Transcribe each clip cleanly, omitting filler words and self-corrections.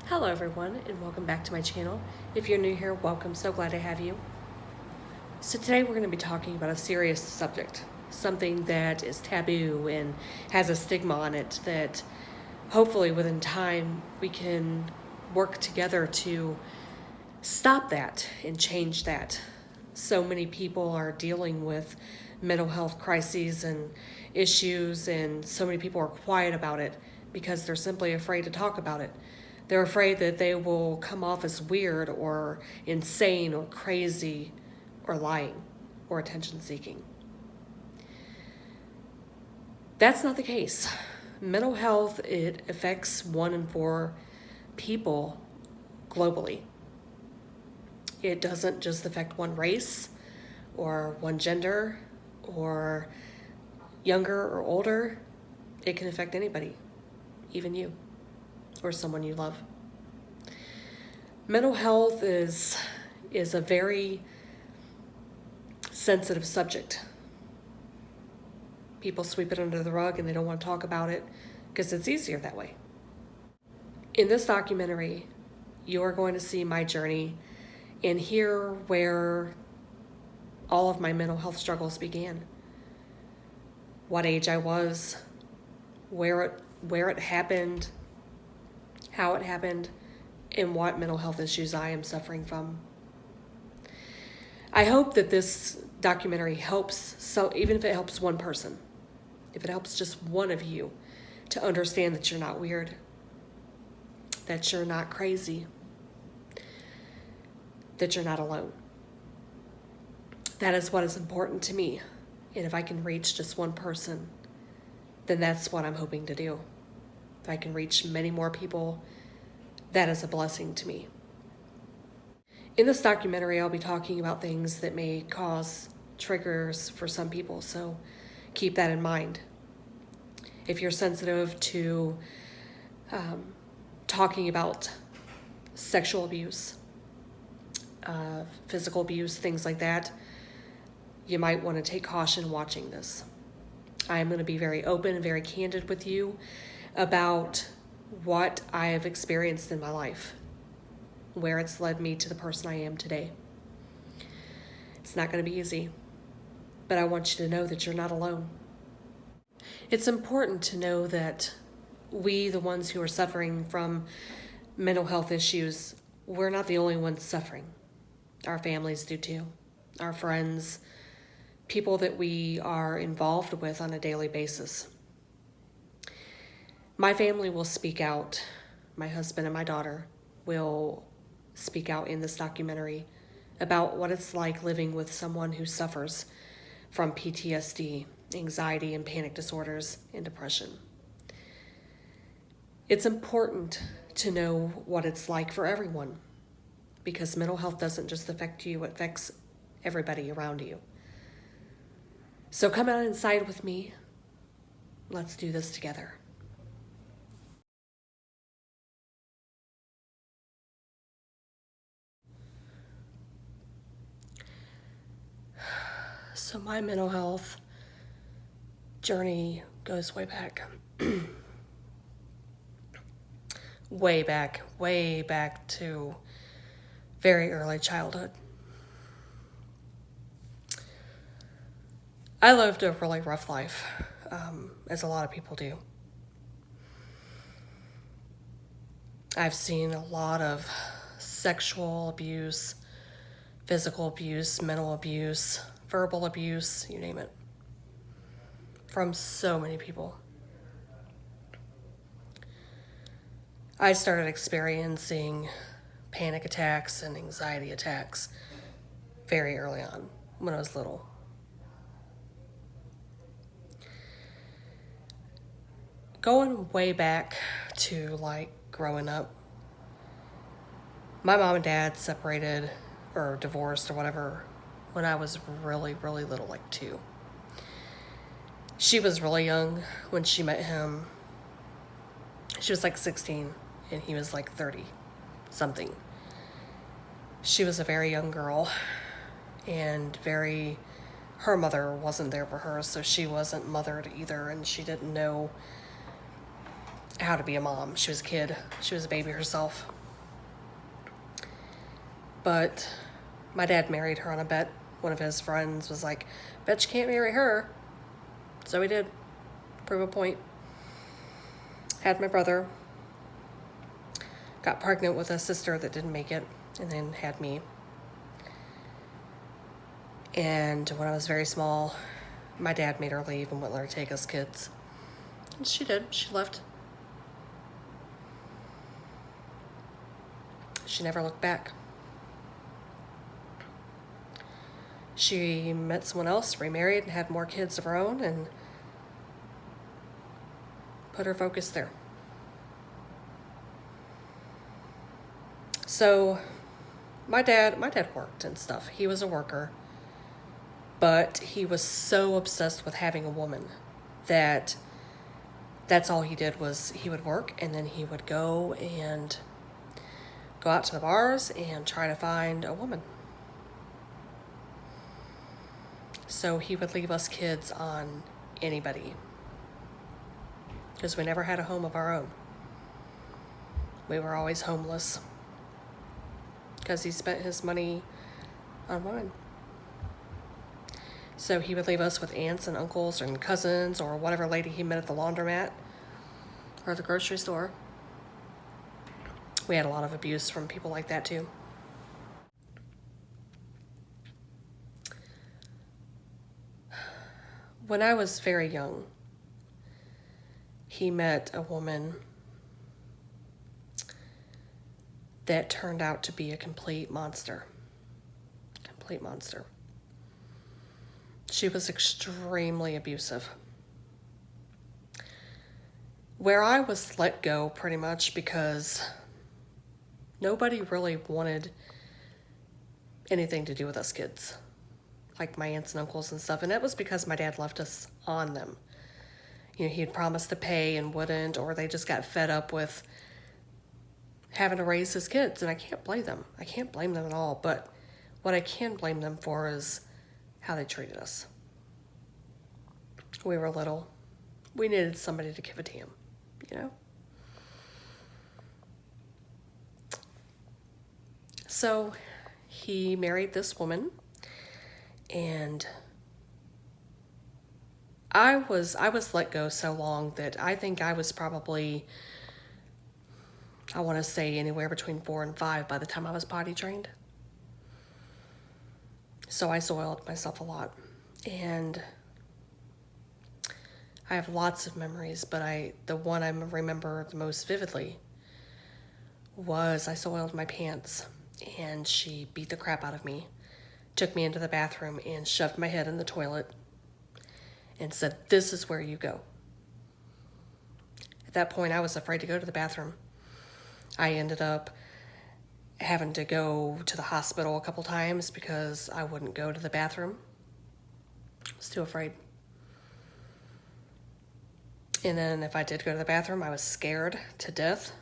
Hello everyone and welcome back to my channel. If you're new here, welcome, so glad to have you. So today we're going to be talking about a serious subject, something that is taboo and has a stigma on it that hopefully within time we can work together to stop that and change that. So many people are dealing with mental health crises and issues, and so many people are quiet about it because they're simply afraid to talk about it. They're afraid that they will come off as weird or insane or crazy or lying or attention seeking. That's not the case. Mental health, it affects 1 in 4 people globally. It doesn't just affect one race or one gender or younger or older. It can affect anybody, even you or someone you love. Mental health is a very sensitive subject. People sweep it under the rug and they don't want to talk about it because it's easier that way. In this documentary, you are going to see my journey and hear where all of my mental health struggles began. What age I was, where it happened, how it happened, and what mental health issues I am suffering from. I hope that this documentary helps, so even if it helps one person, if it helps just one of you to understand that you're not weird, that you're not crazy, that you're not alone. That is what is important to me. And if I can reach just one person, then that's what I'm hoping to do. If I can reach many more people, that is a blessing to me. In this documentary, I'll be talking about things that may cause triggers for some people, so keep that in mind. If you're sensitive to talking about sexual abuse, physical abuse, things like that, you might want to take caution watching this. I am going to be very open and very candid with you about what I have experienced in my life, where it's led me to the person I am today. It's not going to be easy, but I want you to know that you're not alone. It's important to know that we, the ones who are suffering from mental health issues, we're not the only ones suffering. Our families do too. Our friends, people that we are involved with on a daily basis. My family will speak out. My husband and my daughter will speak out in this documentary about what it's like living with someone who suffers from PTSD, anxiety and panic disorders, and depression. It's important to know what it's like for everyone, because mental health doesn't just affect you, it affects everybody around you. So come out inside with me. Let's do this together. So my mental health journey goes way back. way back to very early childhood. I lived a really rough life, as a lot of people do. I've seen a lot of sexual abuse, physical abuse, mental abuse, verbal abuse, you name it, from so many people. I started experiencing panic attacks and anxiety attacks very early on when I was little. Going way back to like growing up, my mom and dad separated or divorced or whatever when I was really little, like 2. She was really young when she met him. She was like 16 and he was like 30 something. She was a very young girl and her mother wasn't there for her, so she wasn't mothered either, and she didn't know how to be a mom. She was a kid. She was a baby herself. But my dad married her on a bet. One of his friends was like, bet you can't marry her. So he did. Prove a point. Had my brother. Got pregnant with a sister that didn't make it. And then had me. And when I was very small, my dad made her leave and wouldn't let her take us kids. And she did. She left. She never looked back. She met someone else, remarried, and had more kids of her own, and put her focus there. So my dad worked and stuff. He was a worker. But he was so obsessed with having a woman that that's all he did was he would work, and then he would go out to the bars and try to find a woman. So he would leave us kids on anybody because we never had a home of our own. We were always homeless because he spent his money on women. So he would leave us with aunts and uncles and cousins or whatever lady he met at the laundromat or the grocery store. We had a lot of abuse from people like that too. When I was very young, he met a woman that turned out to be a complete monster. Complete monster. She was extremely abusive. Where I was let go pretty much because nobody really wanted anything to do with us kids, like my aunts and uncles and stuff, and that was because my dad left us on them. You know, he had promised to pay and wouldn't, or they just got fed up with having to raise his kids, and I can't blame them. I can't blame them at all, but what I can blame them for is how they treated us. We were little. We needed somebody to give a damn, you know? So he married this woman, and I was let go so long that I think I was probably, I want to say anywhere between 4 and 5 by the time I was potty trained. So I soiled myself a lot, and I have lots of memories, but the one I remember the most vividly was I soiled my pants, and she beat the crap out of me, took me into the bathroom, and shoved my head in the toilet, and said, "This is where you go." At that point, I was afraid to go to the bathroom. I ended up having to go to the hospital a couple times because I wouldn't go to the bathroom. I was too afraid. And then if I did go to the bathroom, I was scared to death.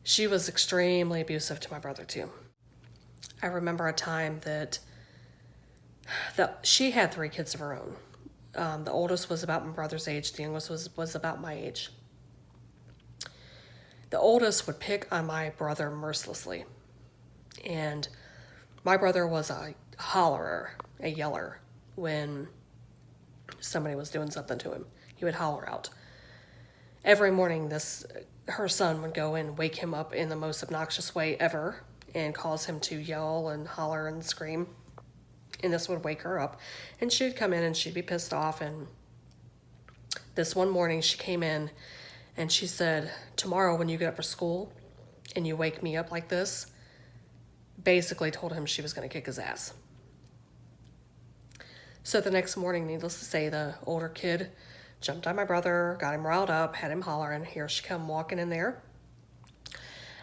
She was extremely abusive to my brother too. I remember a time that she had 3 kids of her own. The oldest was about my brother's age. The youngest was about my age. The oldest would pick on my brother mercilessly. And my brother was a hollerer, a yeller, when somebody was doing something to him. He would holler out. Every morning, her son would go and wake him up in the most obnoxious way ever and cause him to yell and holler and scream. And this would wake her up. And she'd come in and she'd be pissed off. And this one morning, she came in and she said, "Tomorrow when you get up for school and you wake me up like this," basically told him she was going to kick his ass. So the next morning, needless to say, the older kid jumped on my brother, got him riled up, had him hollering. Here she come walking in there.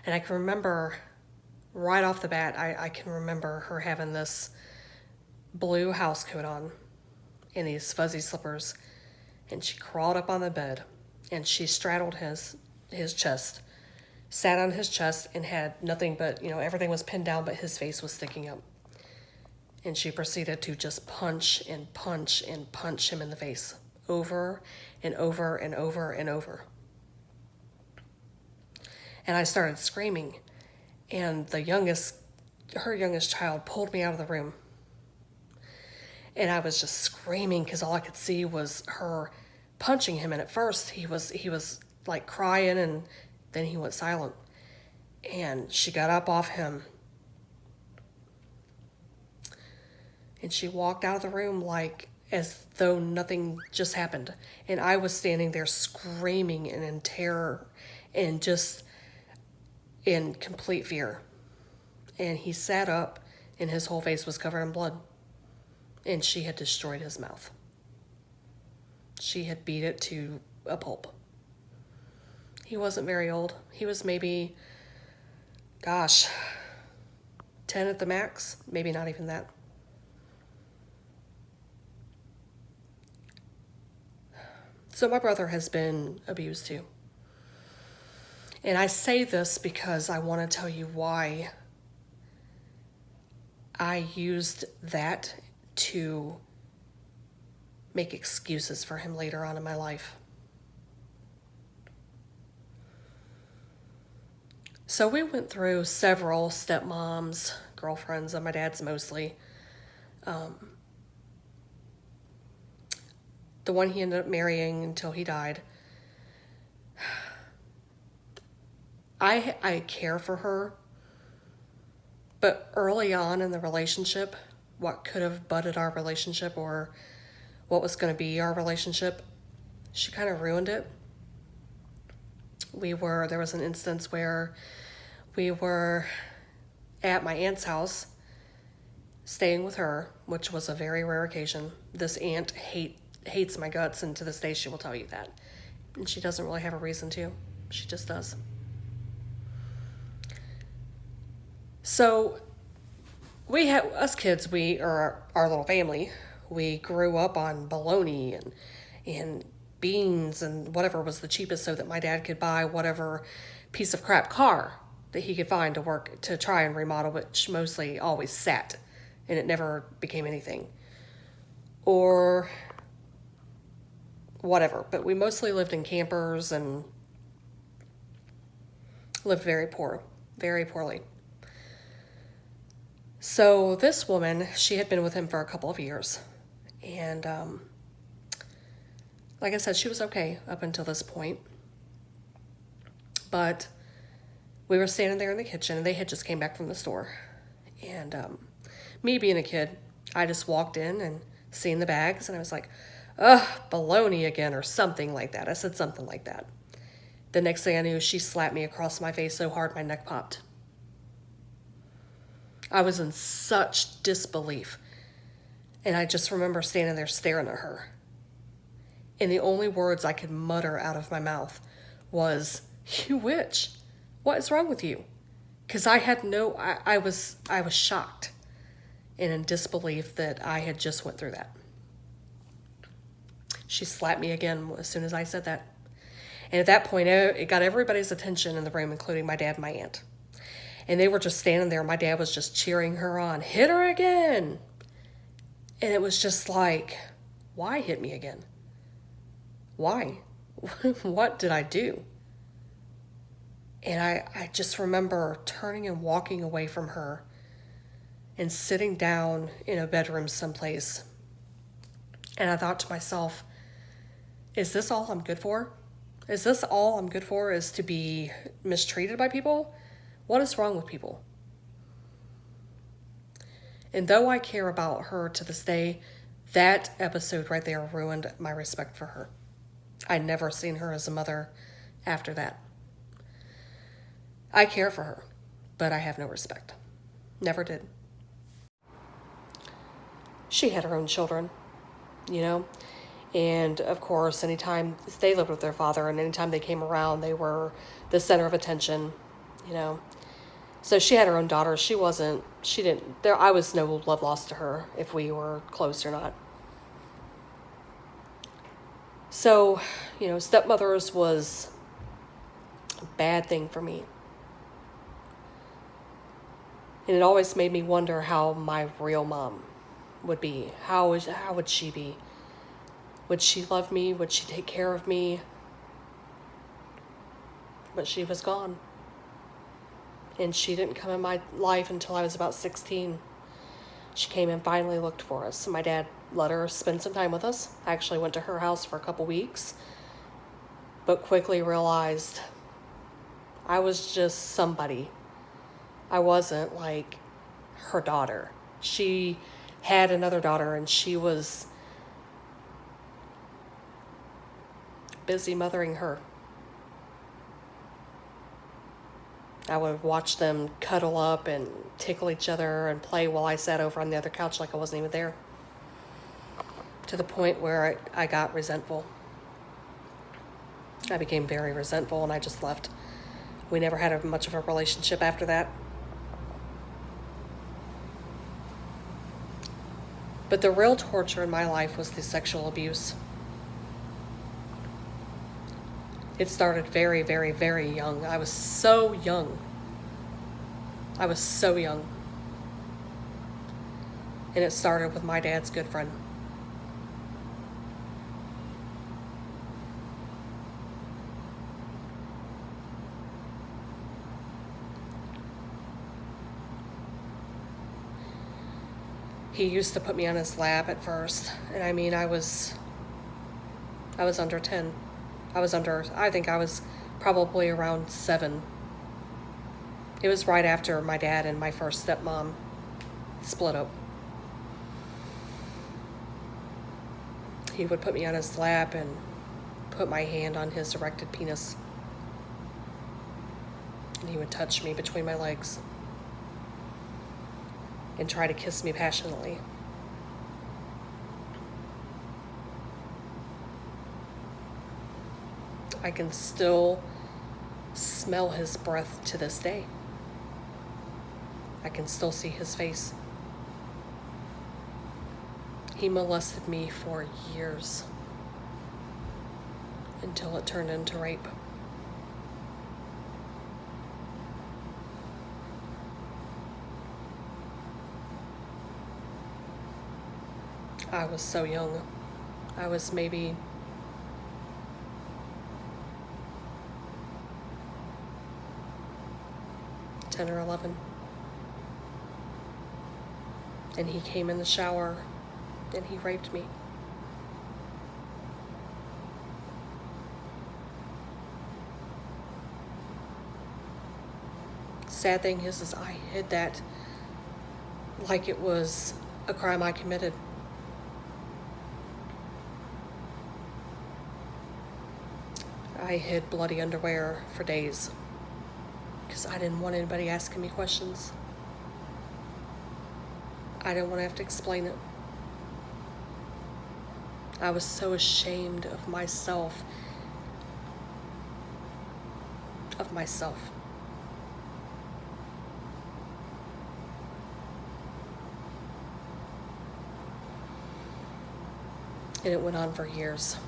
And I can remember right off the bat, I can remember her having this blue house coat on and these fuzzy slippers. And she crawled up on the bed and she straddled his chest, sat on his chest, and had nothing but, everything was pinned down, but his face was sticking up. And she proceeded to just punch and punch and punch him in the face over and over and over and over. And I started screaming. And her youngest child pulled me out of the room. And I was just screaming because all I could see was her punching him. And at first he was like crying, and then he went silent. And she got up off him. And she walked out of the room like as though nothing just happened. And I was standing there screaming and in terror and just in complete fear. And he sat up and his whole face was covered in blood. And she had destroyed his mouth. She had beat it to a pulp. He wasn't very old. He was maybe, 10 at the max, maybe not even that. So my brother has been abused too. And I say this because I want to tell you why I used that to make excuses for him later on in my life. So we went through several stepmoms, girlfriends, and my dad's mostly. The one he ended up marrying until he died. I care for her, but early on in the relationship, what could have budded our relationship or what was going to be our relationship, she kind of ruined it. There was an instance where we were at my aunt's house staying with her, which was a very rare occasion. This aunt hates my guts, and to this day she will tell you that. And she doesn't really have a reason to. She just does. So us kids, our little family, we grew up on bologna and beans and whatever was the cheapest so that my dad could buy whatever piece of crap car that he could find to try and remodel, which mostly always sat and it never became anything. Or whatever. But we mostly lived in campers and lived very poorly. So this woman, she had been with him for a couple of years. And like I said, she was okay up until this point. But we were standing there in the kitchen, and they had just came back from the store. And me being a kid, I just walked in and seen the bags, and I was like, ugh, bologna again, or something like that. I said something like that. The next thing I knew, she slapped me across my face so hard my neck popped. I was in such disbelief. And I just remember standing there staring at her. And the only words I could mutter out of my mouth was, "You witch, what is wrong with you?" Because I was shocked and in disbelief that I had just went through that. She slapped me again as soon as I said that. And at that point, it got everybody's attention in the room, including my dad and my aunt. And they were just standing there. My dad was just cheering her on. "Hit her again." And it was just like, why hit me again? Why? What did I do? And I just remember turning and walking away from her and sitting down in a bedroom someplace. And I thought to myself, is this all I'm good for? Is this all I'm good for, is to be mistreated by people? What is wrong with people? And though I care about her to this day, that episode right there ruined my respect for her. I'd never seen her as a mother after that. I care for her, but I have no respect. Never did. She had her own children, and of course, anytime they lived with their father and anytime they came around, they were the center of attention, So she had her own daughter. I was no love lost to her if we were close or not. So, stepmothers was a bad thing for me. And it always made me wonder how my real mom would be. How would she be? Would she love me? Would she take care of me? But she was gone. and she didn't come in my life until I was about 16. She came and finally looked for us. My dad let her spend some time with us. I actually went to her house for a couple weeks, but quickly realized I was just somebody. I wasn't like her daughter. She had another daughter, and she was busy mothering her. I would watch them cuddle up and tickle each other and play while I sat over on the other couch like I wasn't even there. To the point where I got resentful. I became very resentful, and I just left. We never had much of a relationship after that. But the real torture in my life was the sexual abuse. It started very, very, very young. I was so young. I was so young. And it started with my dad's good friend. He used to put me on his lap at first. And I mean, I was under 10. I think I was probably around 7. It was right after my dad and my first stepmom split up. He would put me on his lap and put my hand on his erected penis. And he would touch me between my legs and try to kiss me passionately. I can still smell his breath to this day. I can still see his face. He molested me for years until it turned into rape. I was so young. I was maybe 10 or 11. And he came in the shower and he raped me. Sad thing is I hid that like it was a crime I committed. I hid bloody underwear for days because I didn't want anybody asking me questions. I didn't want to have to explain it. I was so ashamed of myself. And it went on for years.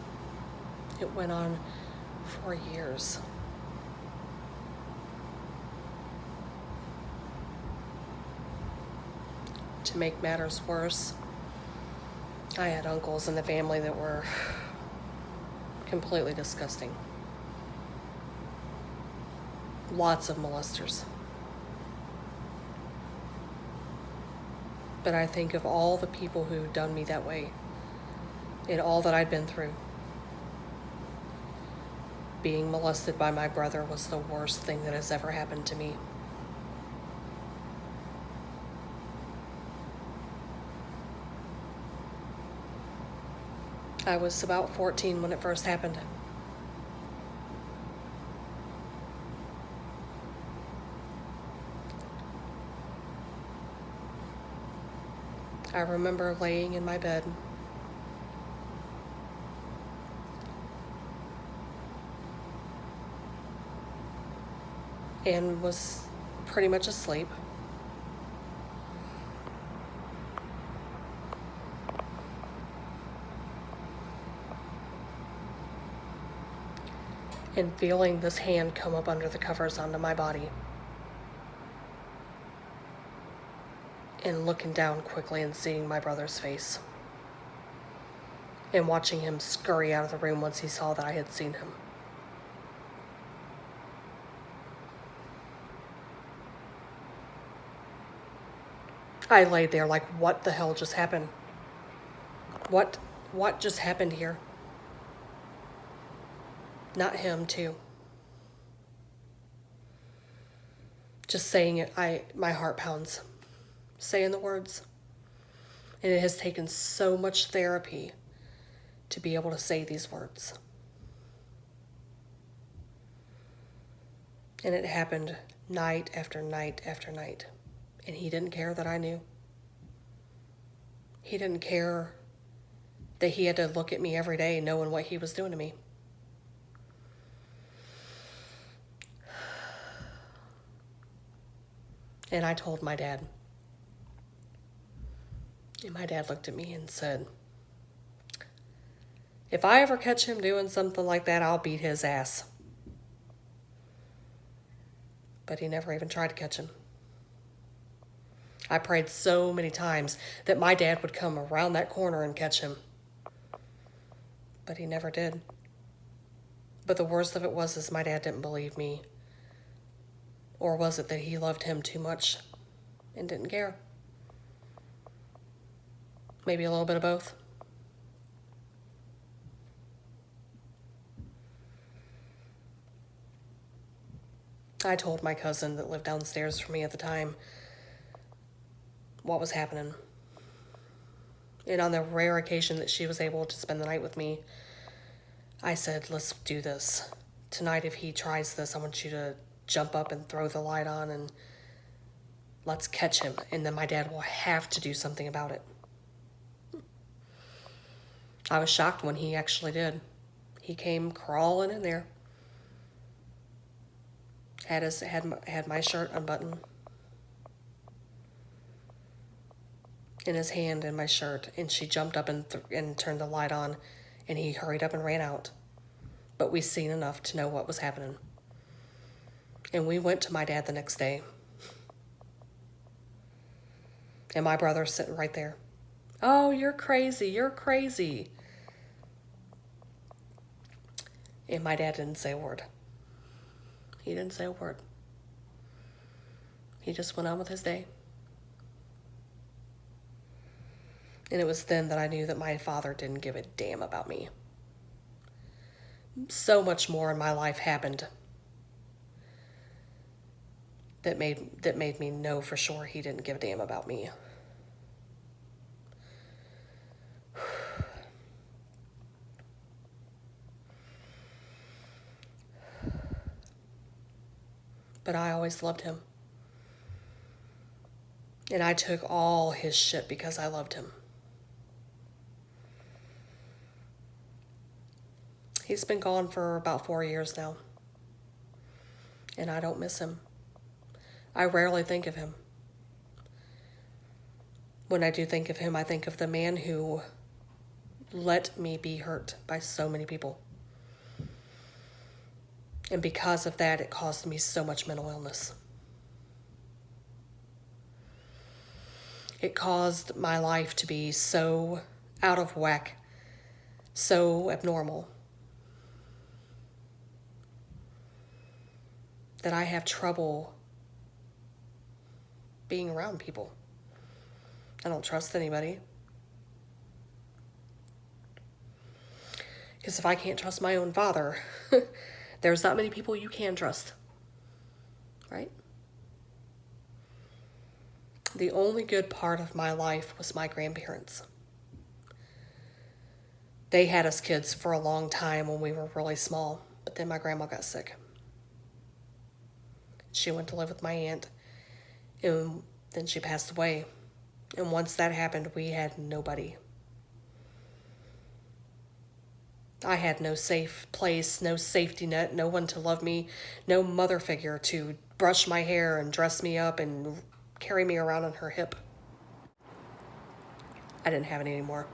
It went on for years. To make matters worse, I had uncles in the family that were completely disgusting. Lots of molesters. But I think of all the people who done me that way, and all that I'd been through, being molested by my brother was the worst thing that has ever happened to me. I was about 14 when it first happened. I remember laying in my bed and was pretty much asleep. And feeling this hand come up under the covers onto my body. And looking down quickly and seeing my brother's face. And watching him scurry out of the room once he saw that I had seen him. I laid there like, what the hell just happened? What just happened here? Not him, too. Just saying it, my heart pounds. Saying the words. And it has taken so much therapy to be able to say these words. And it happened night after night after night. And he didn't care that I knew. He didn't care that he had to look at me every day knowing what he was doing to me. And I told my dad. And my dad looked at me and said, if I ever catch him doing something like that, I'll beat his ass. But he never even tried to catch him. I prayed so many times that my dad would come around that corner and catch him. But he never did. But the worst of it was my dad didn't believe me. Or was it that he loved him too much and didn't care? Maybe a little bit of both. I told my cousin that lived downstairs from me at the time what was happening. And on the rare occasion that she was able to spend the night with me, I said, let's do this. Tonight, if he tries this, I want you to jump up and throw the light on and let's catch him. And then my dad will have to do something about it. I was shocked when he actually did. He came crawling in there. Had my shirt unbuttoned. In his hand in my shirt. And she jumped up and turned the light on. And he hurried up and ran out. But we seen enough to know what was happening. And we went to my dad the next day. And my brother's sitting right there. Oh, you're crazy. You're crazy. And my dad didn't say a word. He didn't say a word. He just went on with his day. And it was then that I knew that my father didn't give a damn about me. So much more in my life happened that made me know for sure he didn't give a damn about me. But I always loved him. And I took all his shit because I loved him. He's been gone for about 4 years now. And I don't miss him. I rarely think of him. When I do think of him, I think of the man who let me be hurt by so many people. And because of that, it caused me so much mental illness. It caused my life to be so out of whack, so abnormal, that I have trouble being around people. I don't trust anybody. Because if I can't trust my own father, there's not many people you can trust, right? The only good part of my life was my grandparents. They had us kids for a long time when we were really small, but then my grandma got sick. She went to live with my aunt, and then she passed away. And once that happened, we had nobody. I had no safe place, no safety net, no one to love me, no mother figure to brush my hair and dress me up and carry me around on her hip. I didn't have it anymore.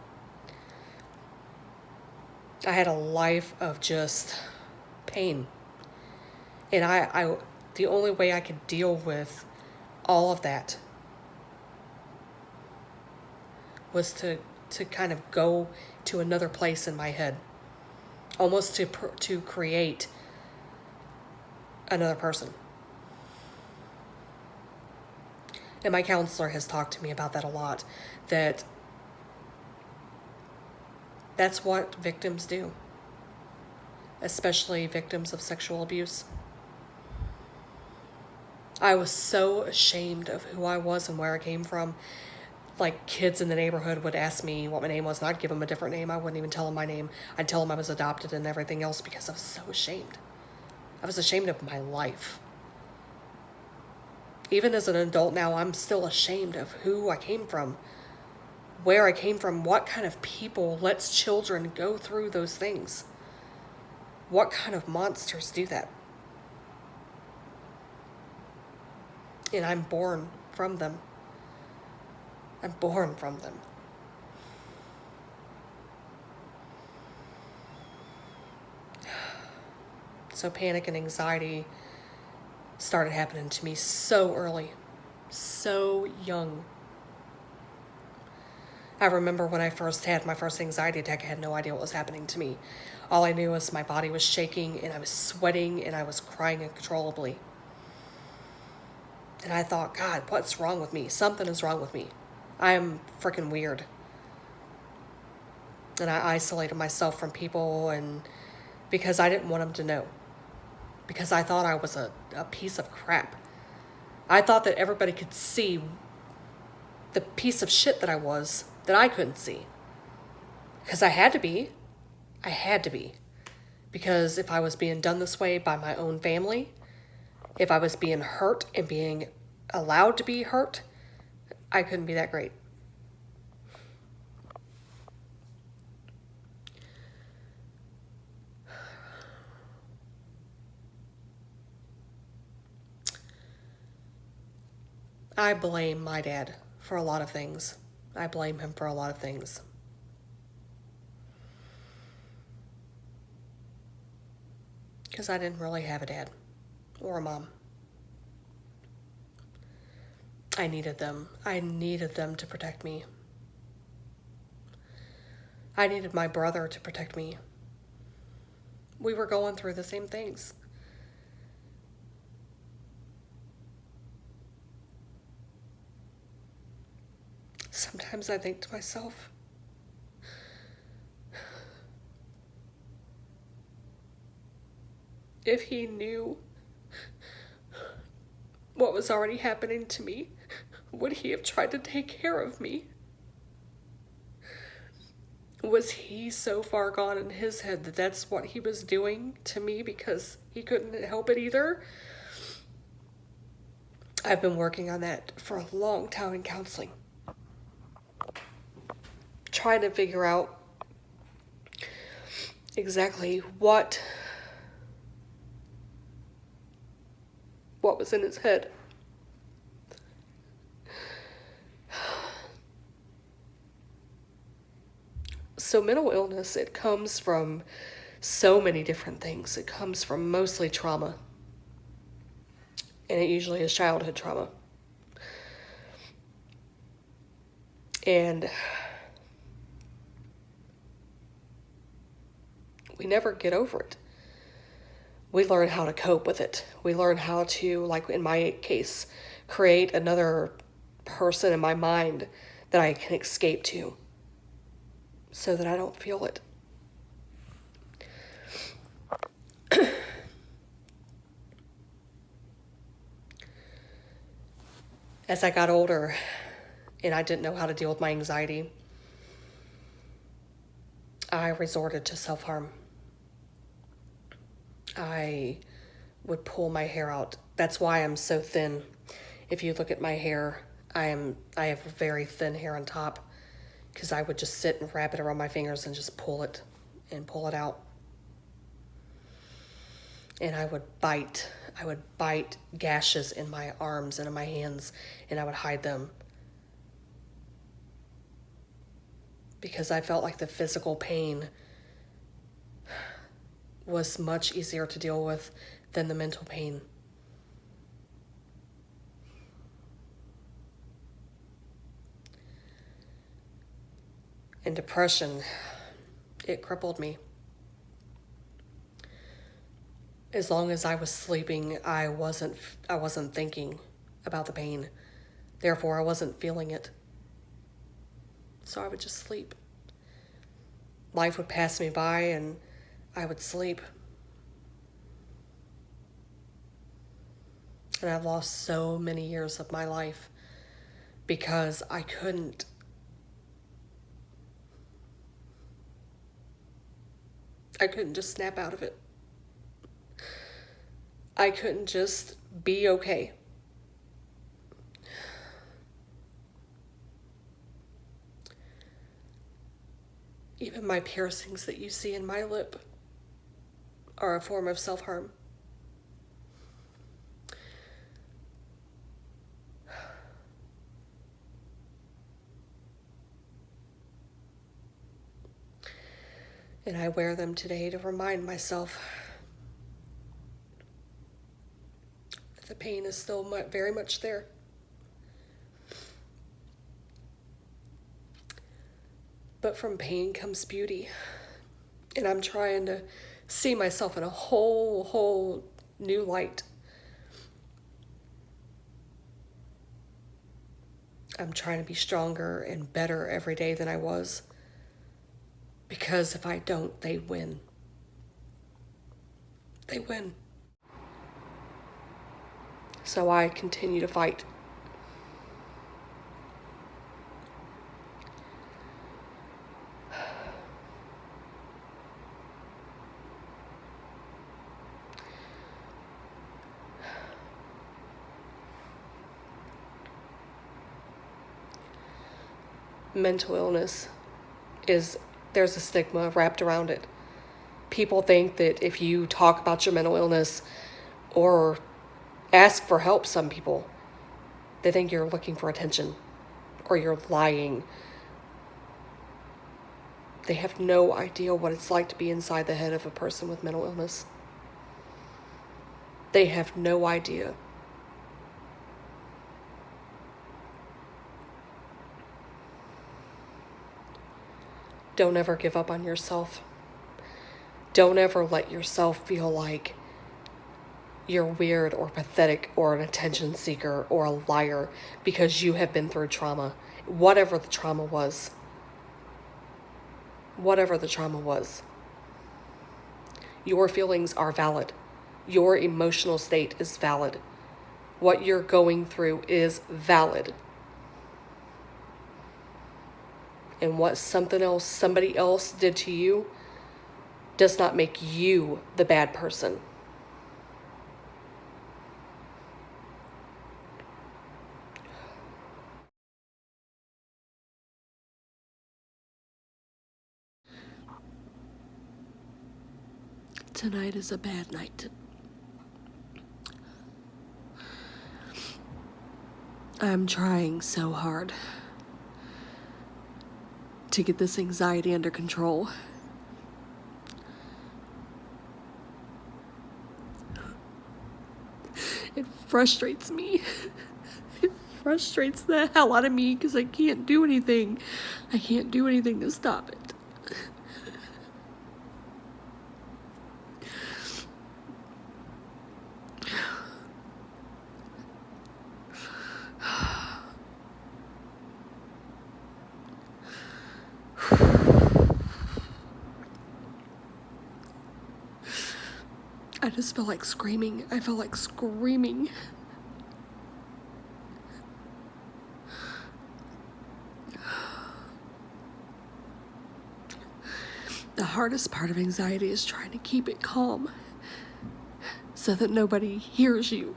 I had a life of just pain. And I the only way I could deal with all of that was to kind of go to another place in my head. Almost to create another person. And my counselor has talked to me about that a lot, that that's what victims do, especially victims of sexual abuse. I was so ashamed of who I was and where I came from. Like, kids in the neighborhood would ask me what my name was, and I'd give them a different name. I wouldn't even tell them my name. I'd tell them I was adopted and everything else because I was so ashamed. I was ashamed of my life. Even as an adult now, I'm still ashamed of who I came from, where I came from, what kind of people lets children go through those things. What kind of monsters do that? And I'm born from them. I'm born from them. So panic and anxiety started happening to me so early, so young. I remember when I first had my first anxiety attack, I had no idea what was happening to me. All I knew was my body was shaking and I was sweating and I was crying uncontrollably. And I thought, God, what's wrong with me? Something is wrong with me. I am freaking weird. And I isolated myself from people, and because I didn't want them to know. Because I thought I was a piece of crap. I thought that everybody could see the piece of shit that I was, that I couldn't see. Because I had to be. I had to be. Because if I was being done this way by my own family, if I was being hurt and being allowed to be hurt, I couldn't be that great. I blame my dad for a lot of things. I blame him for a lot of things. Because I didn't really have a dad or a mom. I needed them. I needed them to protect me. I needed my brother to protect me. We were going through the same things. Sometimes I think to myself, if he knew what was already happening to me, would he have tried to take care of me? Was he so far gone in his head that that's what he was doing to me because he couldn't help it either? I've been working on that for a long time in counseling. Trying to figure out exactly what was in his head. So mental illness, it comes from so many different things. It comes from mostly trauma. And it usually is childhood trauma. And we never get over it. We learn how to cope with it. We learn how to, like in my case, create another person in my mind that I can escape to so that I don't feel it. As I got older and I didn't know how to deal with my anxiety, I resorted to self-harm. I would pull my hair out. That's why I'm so thin. If you look at my hair, I have very thin hair on top because I would just sit and wrap it around my fingers and just pull it out. And I would bite gashes in my arms and in my hands, and I would hide them because I felt like the physical pain was much easier to deal with than the mental pain. And depression, it crippled me. As long as I was sleeping, I wasn't thinking about the pain. Therefore, I wasn't feeling it. So I would just sleep. Life would pass me by and I would sleep. And I've lost so many years of my life because I couldn't just snap out of it. I couldn't just be okay. Even my piercings that you see in my lip are a form of self-harm. And I wear them today to remind myself that the pain is still very much there. But from pain comes beauty. And I'm trying to see myself in a whole new light. I'm trying to be stronger and better every day than I was. Because if I don't, they win. They win. So I continue to fight. Mental illness there's a stigma wrapped around it. People think that if you talk about your mental illness or ask for help, some people, they think you're looking for attention or you're lying. They have no idea what it's like to be inside the head of a person with mental illness. They have no idea. Don't ever give up on yourself. Don't ever let yourself feel like you're weird or pathetic or an attention seeker or a liar because you have been through trauma. Whatever the trauma was. Whatever the trauma was. Your feelings are valid. Your emotional state is valid. What you're going through is valid. And what somebody else did to you does not make you the bad person. Tonight is a bad night. I'm trying so hard to get this anxiety under control. It frustrates me. It frustrates the hell out of me because I can't do anything. I can't do anything to stop it. I just felt like screaming. I felt like screaming. The hardest part of anxiety is trying to keep it calm so that nobody hears you.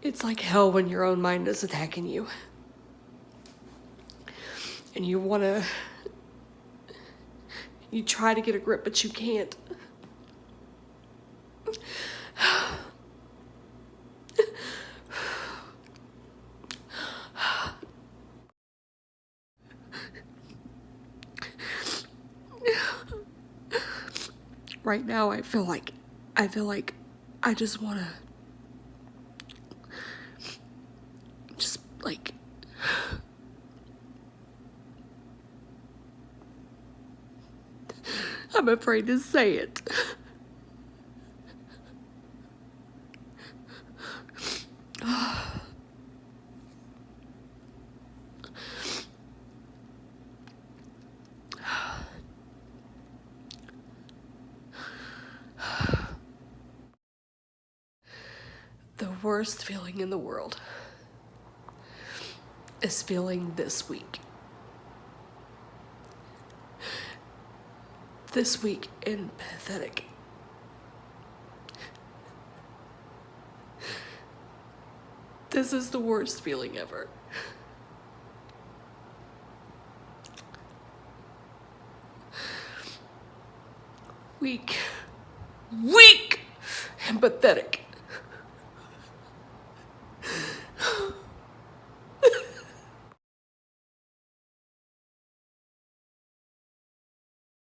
It's like hell when your own mind is attacking you. And you try to get a grip, but you can't. right now I feel like I just want to just like I'm afraid to say it. The worst feeling in the world is feeling this weak. This weak and pathetic. This is the worst feeling ever. Weak and pathetic.